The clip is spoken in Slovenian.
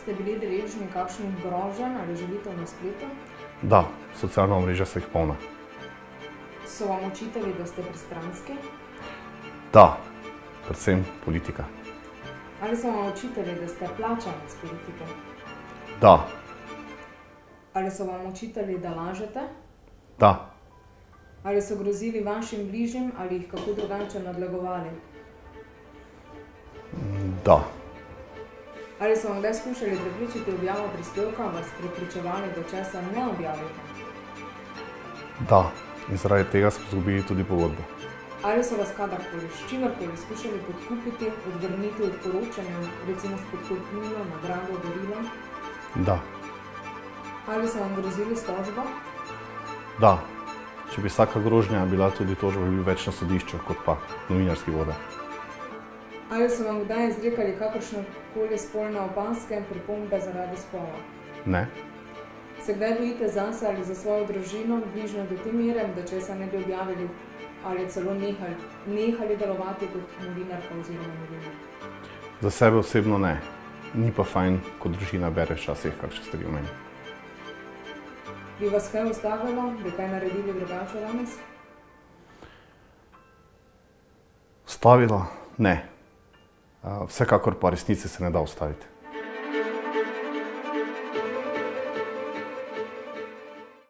Ste bili deležni kakšnih groženj ali žalitev na spletu? Da, socialna omrežja so jih polna. So vam očitali, da ste pristranski? Da, predvsem politika. Ali so vam očitali, da ste plačanec politike? Da, Ali so vam očitali, da lažete? da, Ali so grozili vašim bližnjim ali jih kako drugače nadlegovali? da, Ali so vam kdaj skušali prepričati objavo prispevka, vas prepričevali, da česa ne objavite? da. In zaradi tega smo izgubili tudi pogodbo. Ali so vas kadarkoli, s čimerkoli skušali podkupiti, odvrniti od poročanja, recimo s podkupnino, nagrado, darilom? Da, Ali so vam grozili s tožbo? da. Če bi vsaka grožnja bila tudi tožba, bi bil več na sodišču, kot pa novinarski voda. Ali so vam kdaj izrekali kakršnekoli spolne opazke, pripombe zaradi spola? Ne, Se kdaj bojite zase ali za svojo družino, bližnjo do te mere, da česa ne bi objavili ali celo nehali delovati kot novinarka oziroma novinar? za sebe osebno ne. Ni pa fajn, ko družina bere včasih kakšne stvari o meni. Bi vas kaj ustavilo, bi kaj naredili drugače danes? Ustavila? Ne. Vsekakor pa resnice se ne da ustaviti.